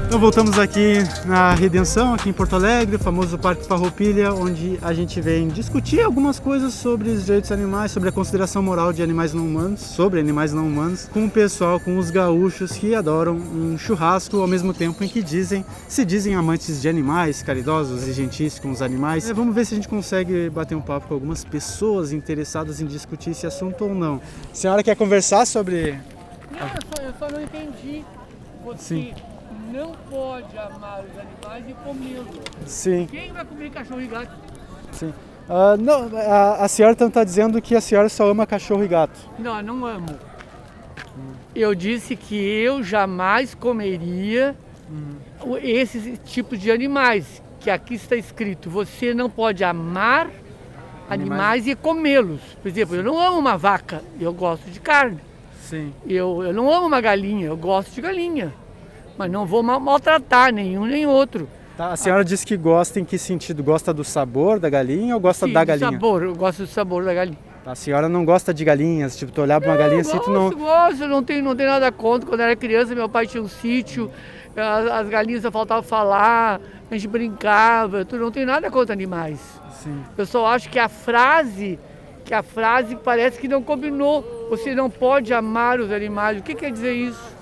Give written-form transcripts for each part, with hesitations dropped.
Então voltamos aqui na Redenção, aqui em Porto Alegre, o famoso Parque Farroupilha, onde a gente vem discutir algumas coisas sobre os direitos animais, sobre a consideração moral de animais não humanos, sobre animais não humanos, com o pessoal, com os gaúchos que adoram um churrasco, ao mesmo tempo em que se dizem amantes de animais, caridosos e gentis com os animais. Vamos ver se a gente consegue bater um papo com algumas pessoas interessadas em discutir esse assunto ou não. A senhora quer conversar sobre... Não, eu só não entendi. Você não pode amar os animais e comê-los. Sim. Quem vai comer cachorro e gato? Sim. Não, a senhora está dizendo que a senhora só ama cachorro e gato. Não, eu não amo. Eu disse que eu jamais comeria esses tipos de animais. Que aqui está escrito, você não pode amar animais e comê-los. Por exemplo, eu não amo uma vaca, eu gosto de carne. Sim. Eu não amo uma galinha, eu gosto de galinha. Mas não vou maltratar nenhum nem outro. Tá, a senhora disse que gosta em que sentido? Gosta do sabor da galinha ou gosta da galinha? Sabor, eu gosto do sabor da galinha. A senhora não gosta de galinhas? Tipo, tu olhar para uma galinha assim, tu não... Gosto, não tenho nada contra. Quando eu era criança, meu pai tinha um sítio, as galinhas só faltava falar, a gente brincava, tu não tenho nada contra animais. Sim. Eu só acho que a frase parece que não combinou. Você não pode amar os animais. O que quer dizer isso?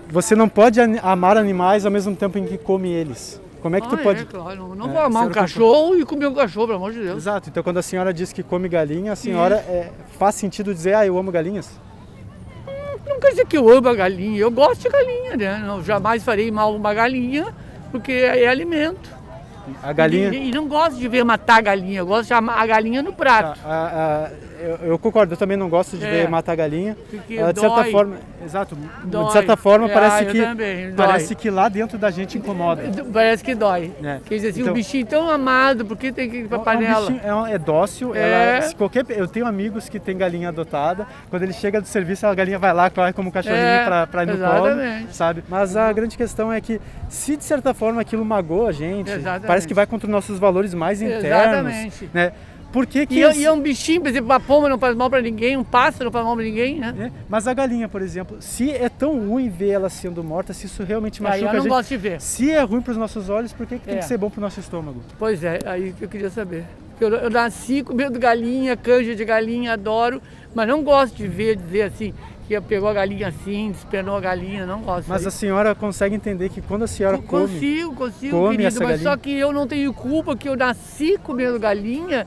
Você não pode amar animais ao mesmo tempo em que come eles. Como é que tu pode... Claro, não vou amar um cachorro e comer um cachorro, pelo amor de Deus. Exato, então quando a senhora diz que come galinha, a senhora faz sentido dizer, eu amo galinhas? Não quer dizer que eu amo a galinha, eu gosto de galinha, né? Não, jamais farei mal uma galinha, porque é alimento. A galinha... E não gosto de ver matar a galinha, eu gosto de amar a galinha no prato. Eu concordo, eu também não gosto de ver matar a galinha. Porque de certa forma, exato, dói. De certa forma Parece que lá dentro da gente incomoda. Parece que dói. Quer dizer assim, então, um bichinho tão amado, por que tem que ir pra panela? Um bichinho é dócil, eu tenho amigos que têm galinha adotada, quando ele chega do serviço, a galinha vai lá, corre como um cachorrinho pra ir no colo, sabe? Mas a grande questão é que, se de certa forma aquilo magoa a gente, parece que vai contra os nossos valores mais internos, né? Por que que e é um bichinho, por exemplo, uma pomba não faz mal pra ninguém, um pássaro não faz mal pra ninguém, né? Mas a galinha, por exemplo, se é tão ruim ver ela sendo morta, se isso realmente machuca a gente... Eu não gosto de ver. Se é ruim pros nossos olhos, por que tem que ser bom pro nosso estômago? Pois é, aí que eu queria saber. Eu nasci comendo galinha, canja de galinha, adoro, mas não gosto de ver, dizer assim, que pegou a galinha assim, despenou a galinha, não gosto. Mas a senhora consegue entender que quando a senhora Consigo, come querido, mas galinha... só que eu não tenho culpa que eu nasci comendo galinha.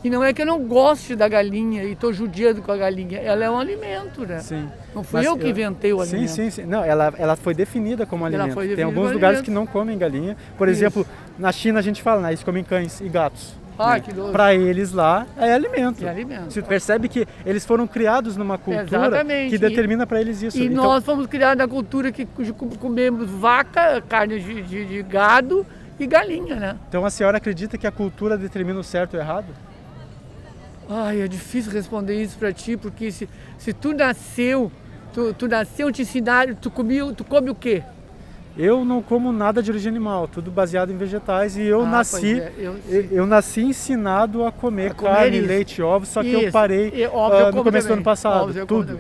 E não é que eu não goste da galinha e estou judiando com a galinha, ela é um alimento, né? Sim. Não fui eu que inventei o alimento. Sim. Não, ela foi definida como alimento. Tem alguns lugares que não comem galinha. Por exemplo, na China a gente fala, eles comem cães e gatos. Que doido. Para eles lá é alimento. É alimento. Você percebe que eles foram criados numa cultura que determina para eles isso. E então... nós fomos criados na cultura que comemos vaca, carne de gado e galinha, né? Então a senhora acredita que a cultura determina o certo e o errado? É difícil responder isso pra ti, porque se tu nasceu, te ensinaram, tu come o quê? Eu não como nada de origem animal, tudo baseado em vegetais, e eu eu nasci ensinado a comer carne, leite, ovos, só que eu parei no começo do ano passado, tudo.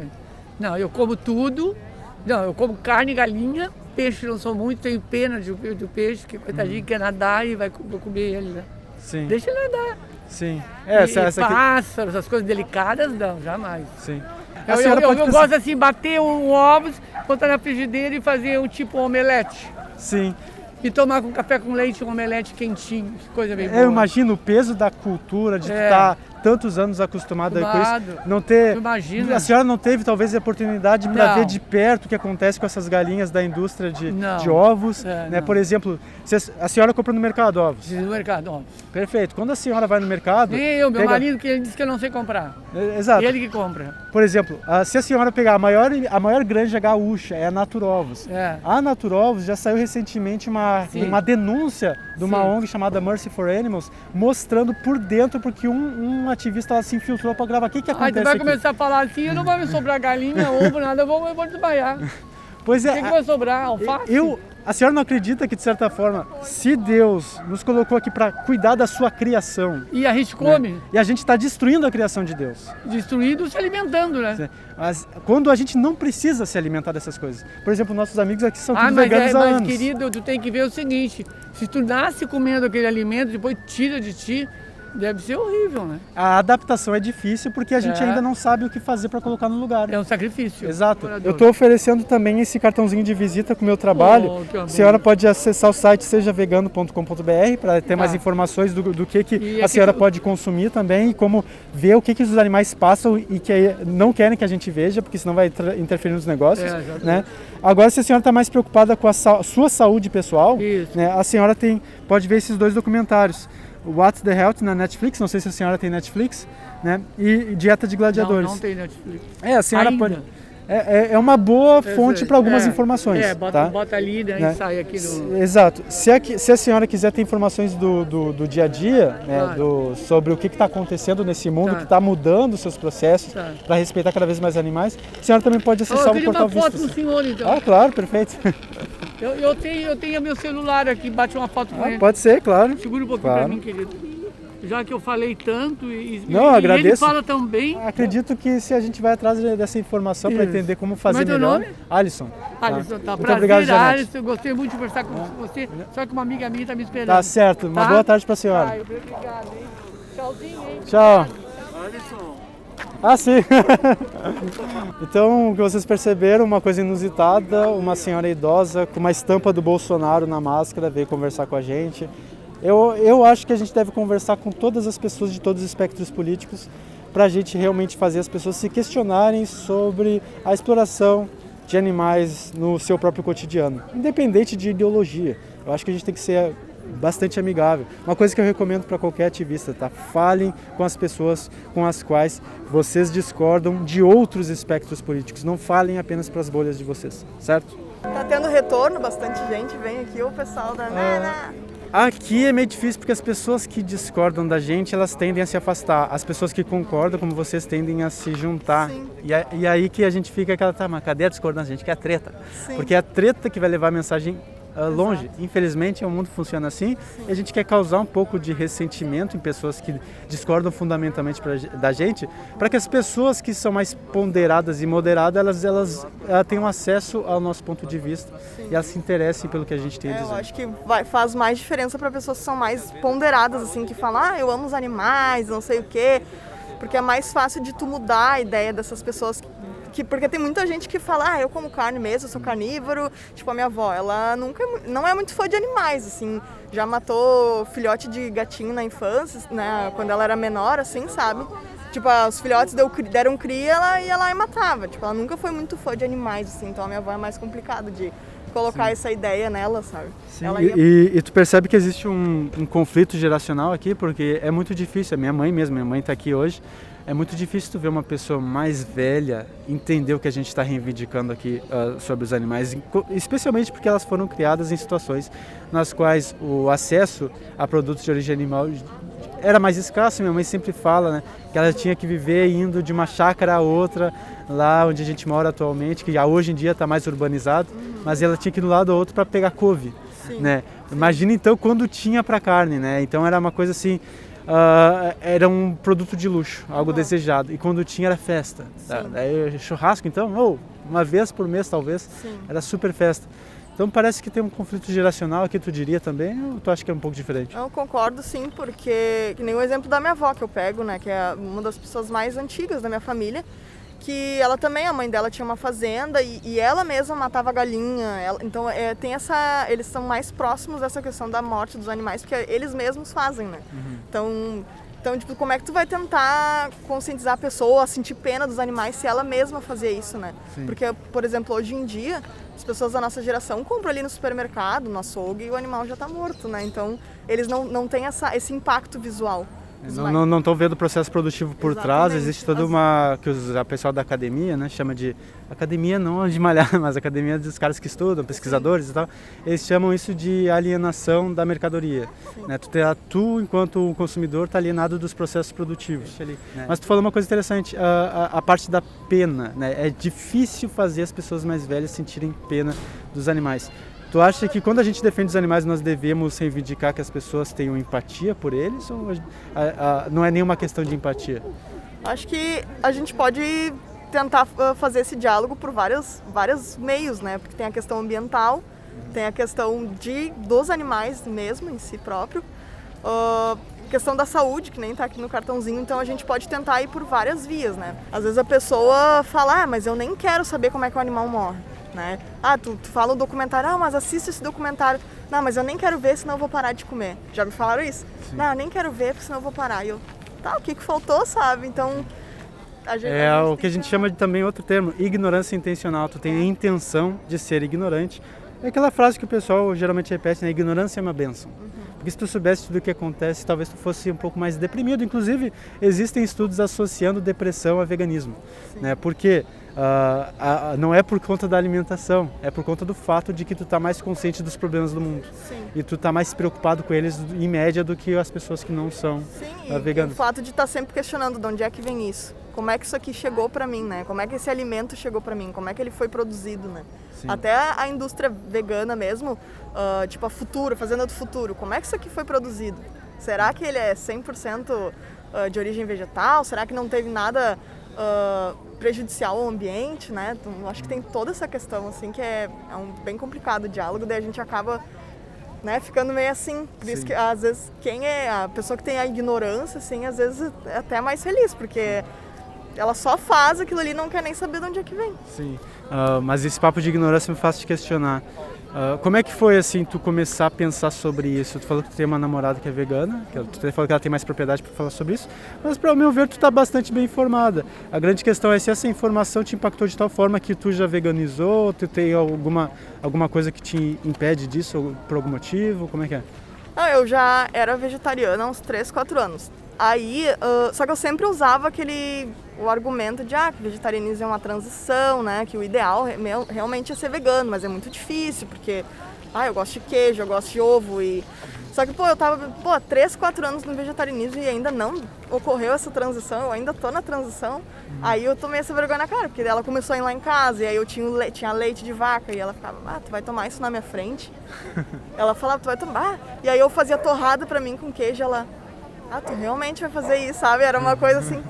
Não, eu como tudo, eu como carne, galinha, peixe não sou muito, tenho pena do peixe, que coitadinho quer nadar e vou comer ele, né? Sim. Deixa ele nadar. Sim. Pássaros, essas coisas delicadas, não, jamais. Sim. Eu gosto assim, bater ovos, botar na frigideira e fazer um tipo omelete. Sim. E tomar com café com leite, um omelete quentinho, que coisa bem boa. Eu imagino o peso da cultura, de estar tantos anos acostumado com isso. Não ter, imagina. A senhora não teve talvez a oportunidade para ver de perto o que acontece com essas galinhas da indústria de ovos. Né? Por exemplo, a senhora compra no mercado ovos? No mercado ovos. Perfeito. Quando a senhora vai no mercado... Meu marido que ele disse que eu não sei comprar. Exato. Ele que compra. Por exemplo, se a senhora pegar a maior granja gaúcha, é a Naturovos. A Naturovos já saiu recentemente uma denúncia de uma ONG chamada Mercy for Animals, mostrando por dentro, porque um ativista se infiltrou para gravar. O que acontece tu vai começar a falar assim, não vai me sobrar galinha, ovo, nada, eu vou desmaiar. Pois é. O que vai sobrar? Alface? A senhora não acredita que, de certa forma, se Deus nos colocou aqui para cuidar da sua criação... E a gente come. Né? E a gente está destruindo a criação de Deus. Destruindo, se alimentando, né? Mas quando a gente não precisa se alimentar dessas coisas. Por exemplo, nossos amigos aqui são tudo veganos há anos. Mas, querido, tu tem que ver o seguinte. Se tu nasce comendo aquele alimento, depois tira de ti... Deve ser horrível, né? A adaptação é difícil porque a gente ainda não sabe o que fazer para colocar no lugar. É um sacrifício. Exato. Eu estou oferecendo também esse cartãozinho de visita com o meu trabalho. A senhora pode acessar o site sejavegano.com.br para ter mais informações do que a senhora pode consumir também e como ver o que os animais passam e que não querem que a gente veja, porque senão vai interferir nos negócios. Né? Agora, se a senhora está mais preocupada com a sua saúde pessoal, né, a senhora pode ver esses 2 documentários. What's the Health na Netflix, não sei se a senhora tem Netflix, né? E Dieta de Gladiadores. Não tem Netflix. A senhora pode... É uma boa fonte para algumas informações. Bota ali, né? E sai aqui no... Exato. Se a senhora quiser ter informações do dia a dia, né, sobre o que está acontecendo nesse mundo, que está mudando os seus processos para respeitar cada vez mais animais, a senhora também pode acessar o portal Vistas. Eu queria uma foto do senhor, então. Claro, perfeito. Eu tenho meu celular aqui, bate uma foto com ele. Pode ser, claro. Segura um pouquinho para mim, querido. Já que eu falei tanto e agradeço. Ele fala tão bem. Acredito que se a gente vai atrás dessa informação para entender como fazer melhor. Como é teu nome? Alisson. Alisson, tá. Muito Prazer, obrigado, Janete. Alisson. Eu gostei muito de conversar com você. Só que uma amiga minha tá me esperando. Tá certo. Uma boa tarde para a senhora. Obrigado, hein? Tchauzinho, hein? Tchau. Alisson. Sim. Então, o que vocês perceberam, uma coisa inusitada, uma senhora idosa com uma estampa do Bolsonaro na máscara veio conversar com a gente. Eu acho que a gente deve conversar com todas as pessoas de todos os espectros políticos para a gente realmente fazer as pessoas se questionarem sobre a exploração de animais no seu próprio cotidiano, independente de ideologia. Eu acho que a gente tem que ser bastante amigável. Uma coisa que eu recomendo para qualquer ativista, tá? Falem com as pessoas com as quais vocês discordam de outros espectros políticos. Não falem apenas para as bolhas de vocês, certo? Tá tendo retorno, bastante gente vem aqui, o pessoal da... Aqui é meio difícil porque as pessoas que discordam da gente, elas tendem a se afastar. As pessoas que concordam, como vocês, tendem a se juntar. E aí que a gente fica aquela, mas cadê a discordância? A gente quer treta. Sim. Porque é a treta que vai levar a mensagem longe. Infelizmente, o mundo funciona assim. E a gente quer causar um pouco de ressentimento em pessoas que discordam fundamentalmente da gente, para que as pessoas que são mais ponderadas e moderadas, elas tenham acesso ao nosso ponto de vista. Sim. E elas se interessem pelo que a gente tem a dizer. Eu acho que faz mais diferença para pessoas que são mais ponderadas, assim, que falam, eu amo os animais, não sei o quê, porque é mais fácil de tu mudar a ideia dessas pessoas. Porque tem muita gente que fala, eu como carne mesmo, eu sou carnívoro. Tipo, a minha avó, ela não é muito fã de animais, assim. Já matou filhote de gatinho na infância, né, quando ela era menor, assim, sabe? Tipo, os filhotes deram cria, ela ia lá e matava. Tipo, ela nunca foi muito fã de animais, assim. Então a minha avó é mais complicado de colocar essa ideia nela, sabe? Sim. E tu percebe que existe um conflito geracional aqui, porque é muito difícil. A minha mãe tá aqui hoje. É muito difícil tu ver uma pessoa mais velha entender o que a gente está reivindicando aqui sobre os animais, especialmente porque elas foram criadas em situações nas quais o acesso a produtos de origem animal era mais escasso. Minha mãe sempre fala, né, que ela tinha que viver indo de uma chácara a outra, lá onde a gente mora atualmente, que hoje em dia está mais urbanizado, mas ela tinha que ir de um lado ao outro para pegar couve. Né? Imagina então quando tinha para carne, né? Então era uma coisa assim... era um produto de luxo, algo desejado. E quando tinha era festa. Churrasco então, uma vez por mês talvez. Sim. Era super festa. Então parece que tem um conflito geracional aqui, tu diria também, ou tu acha que é um pouco diferente? Eu concordo sim, porque que nem o exemplo da minha avó que eu pego, né, que é uma das pessoas mais antigas da minha família, que ela também, a mãe dela tinha uma fazenda e ela mesma matava galinha. Então tem eles são mais próximos dessa questão da morte dos animais, porque eles mesmos fazem, né? Então, tipo, como é que tu vai tentar conscientizar a pessoa a sentir pena dos animais se ela mesma fazia isso, né? Sim. Porque, por exemplo, hoje em dia, as pessoas da nossa geração compram ali no supermercado, no açougue, e o animal já está morto, né? Então, eles não têm esse impacto visual. Não estão vendo o processo produtivo por trás. Existe toda uma... que o pessoal da academia, né, chama de... Academia não de malhar, mas academia dos caras que estudam, pesquisadores. Sim. E tal. Eles chamam isso de alienação da mercadoria. Né? Tu, enquanto consumidor, está alienado dos processos produtivos. Né? Mas tu falou uma coisa interessante, a parte da pena. Né? É difícil fazer as pessoas mais velhas sentirem pena dos animais. Tu acha que quando a gente defende os animais nós devemos reivindicar que as pessoas tenham empatia por eles ou não é nenhuma questão de empatia? Acho que a gente pode tentar fazer esse diálogo por vários meios, né? Porque tem a questão ambiental, tem a questão dos animais mesmo, em si próprio, questão da saúde, que nem está aqui no cartãozinho, então a gente pode tentar ir por várias vias, né? Às vezes a pessoa fala, mas eu nem quero saber como é que o animal morre, né? Tu fala um documentário, mas assista esse documentário. Não, mas eu nem quero ver, senão eu vou parar de comer. Já me falaram isso? Sim. Não, eu nem quero ver, porque senão eu vou parar. E eu, o que faltou, sabe? Então... o que a gente chama de também outro termo, ignorância intencional. Tu tem a intenção de ser ignorante. É aquela frase que o pessoal geralmente repete, né? Ignorância é uma bênção. Porque se tu soubesse tudo o que acontece, talvez tu fosse um pouco mais deprimido. Inclusive, existem estudos associando depressão a veganismo, né? Porque não é por conta da alimentação, é por conta do fato de que tu tá mais consciente dos problemas do mundo. Sim. E tu tá mais preocupado com eles, em média, do que as pessoas que não são veganas. E o fato de estar sempre questionando de onde é que vem isso. Como é que isso aqui chegou para mim, né? Como é que esse alimento chegou para mim? Como é que ele foi produzido, né? Sim. Até a indústria vegana mesmo, tipo a Futuro, Fazenda do Futuro, como é que isso aqui foi produzido? Será que ele é 100% de origem vegetal? Será que não teve nada prejudicial ao ambiente, né? Então, acho que tem toda essa questão, assim, que é bem complicado o diálogo, daí a gente acaba, né, ficando meio assim. Por isso que, às vezes, a pessoa que tem a ignorância, assim, às vezes é até mais feliz, porque ela só faz aquilo ali e não quer nem saber de onde é que vem. Sim, mas esse papo de ignorância me faz te questionar. Como é que foi, assim, tu começar a pensar sobre isso? Tu falou que tu tem uma namorada que é vegana, tu falou que ela tem mais propriedade para falar sobre isso, mas, para o meu ver, tu tá bastante bem informada. A grande questão é se essa informação te impactou de tal forma que tu já veganizou, tu tem alguma coisa que te impede disso por algum motivo, como é que é? Eu já era vegetariana há uns 3, 4 anos. Aí, só que eu sempre usava o argumento de que vegetarianismo é uma transição, né? Que o ideal realmente é ser vegano, mas é muito difícil, porque eu gosto de queijo, eu gosto de ovo e... Só que, eu tava 3, 4 anos no vegetarianismo e ainda não ocorreu essa transição, eu ainda tô na transição. Aí eu tomei essa vergonha na cara, porque ela começou a ir lá em casa e aí eu tinha leite de vaca e ela ficava, tu vai tomar isso na minha frente? Ela falava, tu vai tomar? E aí eu fazia torrada pra mim com queijo, ela... tu realmente vai fazer isso, sabe? Era uma coisa assim,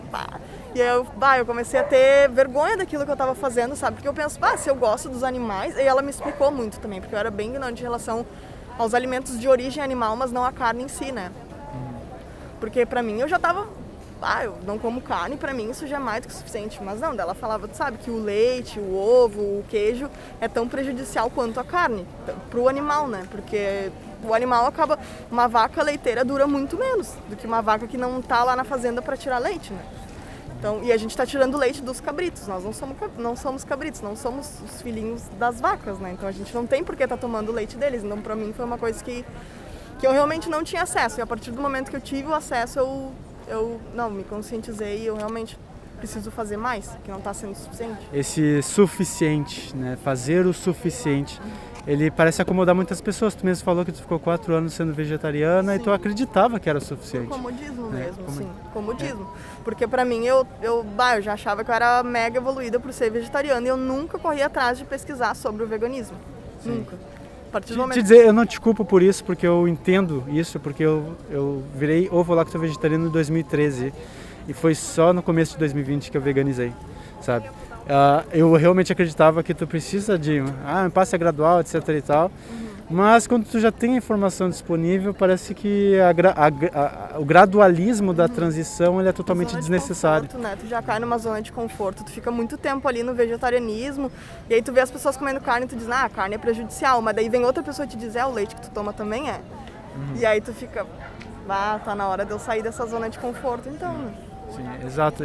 E aí eu comecei a ter vergonha daquilo que eu tava fazendo, sabe? Porque eu penso, se eu gosto dos animais... E ela me explicou muito também, porque eu era bem ignorante em relação aos alimentos de origem animal, mas não a carne em si, né? Porque pra mim eu já tava... eu não como carne, pra mim isso já é mais do que o suficiente. Mas não, ela falava, tu sabe, que o leite, o ovo, o queijo é tão prejudicial quanto a carne pro animal, né? Porque... o animal acaba... Uma vaca leiteira dura muito menos do que uma vaca que não tá lá na fazenda para tirar leite, né? Então, e a gente tá tirando leite dos cabritos. Nós não somos cabritos, não somos os filhinhos das vacas, né? Então a gente não tem por que tá tomando leite deles. Então pra mim foi uma coisa que eu realmente não tinha acesso. E a partir do momento que eu tive o acesso, eu me conscientizei e eu realmente preciso fazer mais, que não tá sendo suficiente. Esse suficiente, né? Fazer o suficiente. Ele parece acomodar muitas pessoas. Tu mesmo falou que tu ficou 4 anos sendo vegetariana. Sim. E tu acreditava que era suficiente. Comodismo mesmo, sim. Comodismo. Porque pra mim, eu já achava que eu era mega evoluída por ser vegetariana e eu nunca corri atrás de pesquisar sobre o veganismo. Sim. Nunca. A partir do momento... eu não te culpo por isso, porque eu entendo isso, porque eu virei ovo-lacto vegetariano em 2013 e foi só no começo de 2020 que eu veganizei, sabe? Eu realmente acreditava que tu precisa de um passe gradual, etc e tal, mas quando tu já tem a informação disponível, parece que o gradualismo da transição ele é totalmente desnecessário. Conforto, né? Tu já cai numa zona de conforto, tu fica muito tempo ali no vegetarianismo, e aí tu vê as pessoas comendo carne e tu diz, a carne é prejudicial, mas daí vem outra pessoa e te diz, o leite que tu toma também é. E aí tu fica, tá na hora de eu sair dessa zona de conforto, então... Sim, exato.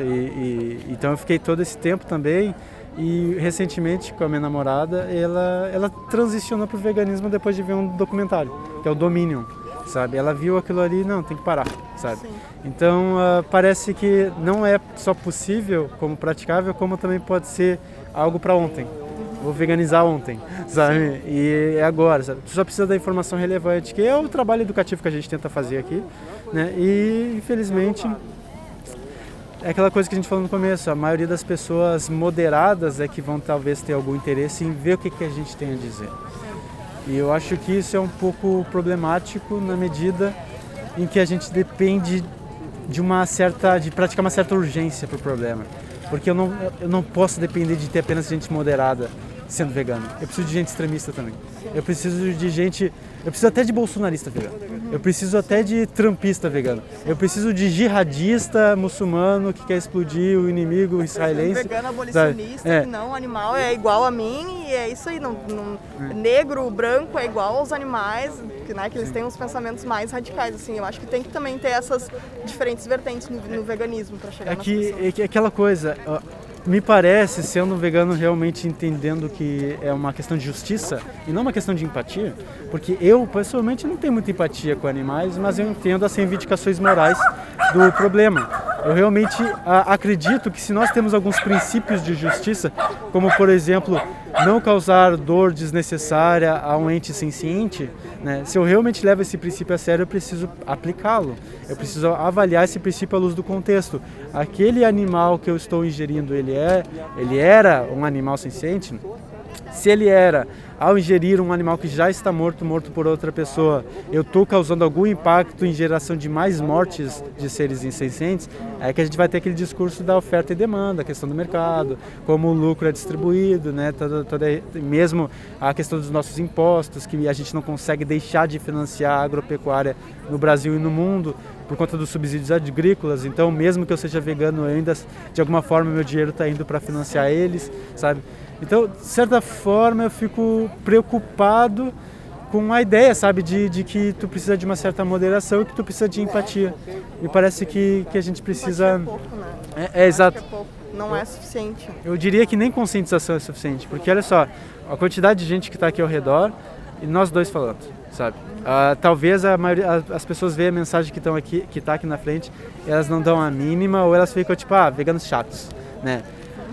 Então eu fiquei todo esse tempo também e recentemente com a minha namorada ela transicionou pro veganismo depois de ver um documentário, que é o Dominion, sabe? Ela viu aquilo ali, não, tem que parar, sabe? Sim. Então parece que não é só possível como praticável, como também pode ser algo para ontem. Vou veganizar ontem, sabe? Sim. E é agora, sabe? Tu só precisa da informação relevante, que é o trabalho educativo que a gente tenta fazer aqui, né? E infelizmente... é aquela coisa que a gente falou no começo, a maioria das pessoas moderadas é que vão talvez ter algum interesse em ver o que a gente tem a dizer. E eu acho que isso é um pouco problemático na medida em que a gente depende de praticar uma certa urgência para o problema. Porque eu não posso depender de ter apenas gente moderada sendo vegano. Eu preciso de gente extremista também. Eu preciso até de bolsonarista vegano. Eu preciso até de trumpista vegano. Eu preciso de jihadista muçulmano que quer explodir o inimigo israelense. Vegano abolicionista, que não, o animal é igual a mim e é isso aí. Negro, branco é igual aos animais, né, que eles têm uns pensamentos mais radicais. Assim, eu acho que tem que também ter essas diferentes vertentes no veganismo para chegar nas pessoas. É aquela coisa... Me parece, sendo um vegano realmente entendendo que é uma questão de justiça e não uma questão de empatia, porque eu, pessoalmente, não tenho muita empatia com animais, mas eu entendo as reivindicações morais do problema. Eu realmente acredito que se nós temos alguns princípios de justiça, como, por exemplo, não causar dor desnecessária a um ente senciente, né? Se eu realmente levo esse princípio a sério, eu preciso aplicá-lo. Eu preciso avaliar esse princípio à luz do contexto. Aquele animal que eu estou ingerindo, ele era um animal senciente? Se ele era, ao ingerir um animal que já está morto por outra pessoa, eu estou causando algum impacto em geração de mais mortes de seres insencientes, é que a gente vai ter aquele discurso da oferta e demanda, a questão do mercado, como o lucro é distribuído, né? Mesmo a questão dos nossos impostos, que a gente não consegue deixar de financiar a agropecuária no Brasil e no mundo por conta dos subsídios agrícolas. Então, mesmo que eu seja vegano, ainda de alguma forma meu dinheiro está indo para financiar eles, sabe? Então, de certa forma, eu fico preocupado com a ideia, sabe, de que tu precisa de uma certa moderação e que tu precisa de empatia. Me parece que a gente precisa... Empatia é pouco, né? Exato. É pouco. Não é suficiente. Eu diria que nem conscientização é suficiente, porque olha só, a quantidade de gente que está aqui ao redor e nós dois falando, sabe? Talvez as pessoas veem a mensagem que está aqui na frente, elas não dão a mínima ou elas ficam tipo, veganos chatos, né?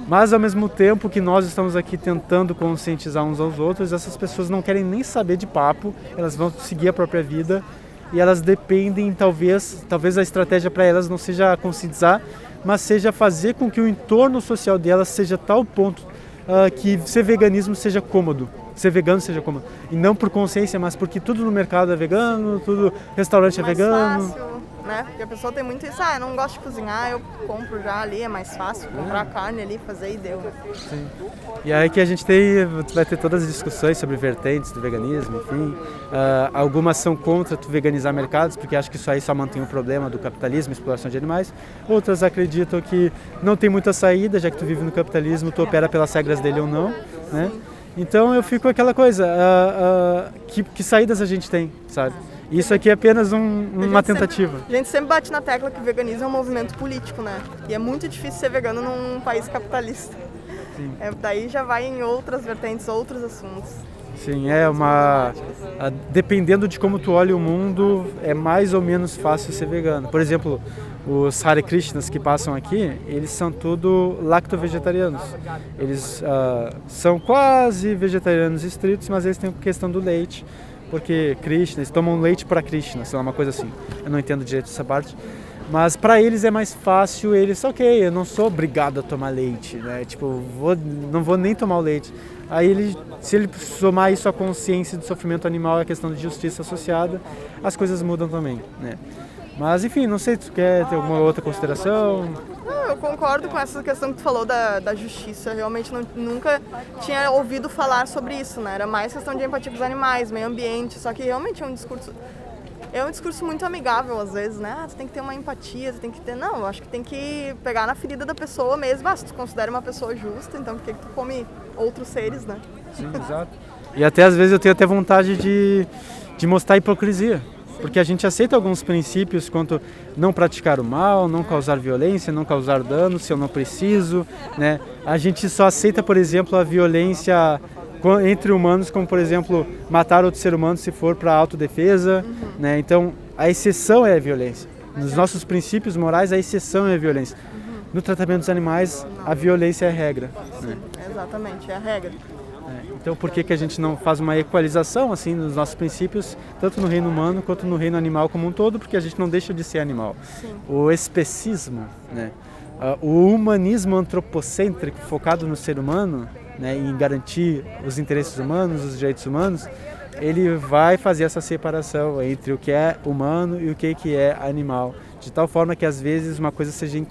Mas ao mesmo tempo que nós estamos aqui tentando conscientizar uns aos outros, essas pessoas não querem nem saber de papo, elas vão seguir a própria vida e elas dependem, talvez a estratégia para elas não seja conscientizar, mas seja fazer com que o entorno social delas seja tal ponto que ser veganismo seja cômodo, ser vegano seja cômodo. E não por consciência, mas porque tudo no mercado é vegano, tudo restaurante é vegano. Fácil, né? Porque a pessoa tem muito isso, eu não gosto de cozinhar, eu compro já ali, é mais fácil comprar a carne ali, fazer e deu. Sim. E aí que a gente vai ter todas as discussões sobre vertentes do veganismo, enfim. Algumas são contra tu veganizar mercados, porque acham que isso aí só mantém o problema do capitalismo, exploração de animais. Outras acreditam que não tem muita saída, já que tu vive no capitalismo, tu opera pelas regras dele ou não, né? Então eu fico aquela coisa, que saídas a gente tem, sabe? Isso aqui é apenas uma tentativa. A gente sempre bate na tecla que o veganismo é um movimento político, né? E é muito difícil ser vegano num país capitalista. Daí já vai em outras vertentes, outros assuntos. Sim, dependendo de como tu olha o mundo, é mais ou menos fácil ser vegano. Por exemplo, os Hare Krishnas que passam aqui, eles são tudo lacto-vegetarianos. Eles são quase vegetarianos estritos, mas eles têm a questão do leite, porque Krishna, eles tomam leite para Krishna, sei lá, uma coisa assim. Eu não entendo direito essa parte. Mas para eles é mais fácil, eu não sou obrigado a tomar leite, né? Tipo, não vou nem tomar o leite. Aí se ele somar isso à consciência do sofrimento animal e a questão de justiça associada, as coisas mudam também, né? Mas enfim, não sei se tu quer ter alguma outra consideração. Não, eu concordo com essa questão que tu falou da justiça. Eu realmente nunca tinha ouvido falar sobre isso, né? Era mais questão de empatia com os animais, meio ambiente, só que realmente é um discurso muito amigável às vezes, né? Tu tem que ter uma empatia, tu tem que ter... Não, eu acho que tem que pegar na ferida da pessoa mesmo. Se tu considera uma pessoa justa, então por que tu come outros seres, né? Sim, exato. E até às vezes eu tenho até vontade de mostrar hipocrisia. Porque a gente aceita alguns princípios quanto não praticar o mal, não causar violência, não causar dano se eu não preciso, né? A gente só aceita, por exemplo, a violência entre humanos, como por exemplo, matar outro ser humano se for para autodefesa, né? Então, a exceção é a violência. Nos nossos princípios morais, a exceção é a violência. No tratamento dos animais, a violência é a regra. Né? Exatamente, é a regra. Então, por que a gente não faz uma equalização assim nos nossos princípios, tanto no reino humano quanto no reino animal como um todo, porque a gente não deixa de ser animal. Sim. O especismo, né? O humanismo antropocêntrico focado no ser humano, né, em garantir os interesses humanos, os direitos humanos, ele vai fazer essa separação entre o que é humano e o que é animal, de tal forma que às vezes uma coisa seja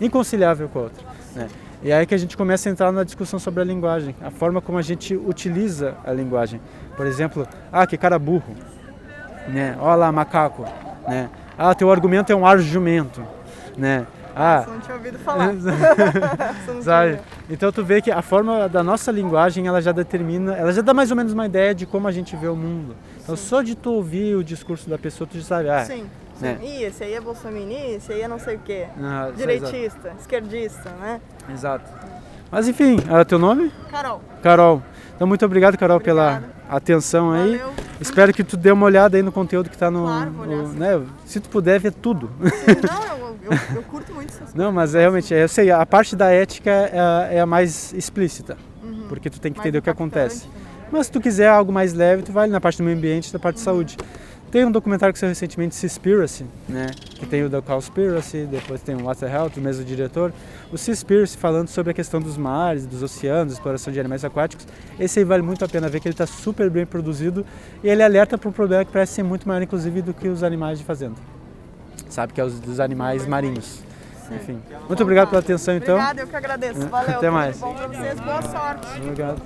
inconciliável com a outra, né? E aí que a gente começa a entrar na discussão sobre a linguagem, a forma como a gente utiliza a linguagem. Por exemplo, que cara burro, né? Olha lá, macaco, né? Teu argumento é um argumento, né? Nossa, não tinha ouvido falar. Sabe? Então tu vê que a forma da nossa linguagem, ela já determina, ela já dá mais ou menos uma ideia de como a gente vê o mundo. Então só de tu ouvir o discurso da pessoa, tu já sabe, sim. Né? Ih, esse aí é bolsominion, esse aí é não sei o quê. Direitista, esquerdista, né? Exato. Mas enfim, teu nome? Carol. Então muito obrigado, Carol, pela atenção aí. Valeu. Espero que tu dê uma olhada aí no conteúdo que está no... Claro, vou olhar, né? Se tu puder ver tudo. Não, eu curto muito essas coisas. Não, mas realmente, eu sei, a parte da ética é a mais explícita, porque tu tem que entender o que acontece. Mas se tu quiser algo mais leve, tu vai ali na parte do meio ambiente, da parte de saúde. Tem um documentário que saiu recentemente, Seaspiracy, né? Que tem o The Cowspiracy, depois tem o What the Hell, do mesmo diretor. O Seaspiracy falando sobre a questão dos mares, dos oceanos, exploração de animais aquáticos. Esse aí vale muito a pena ver, que ele está super bem produzido e ele alerta para um problema que parece ser muito maior, inclusive, do que os animais de fazenda. Sabe, que é os dos animais marinhos. Sim. Enfim, muito obrigado pela atenção, então. Obrigada, eu que agradeço. Valeu. Até mais. Bom pra vocês, boa sorte. Obrigado.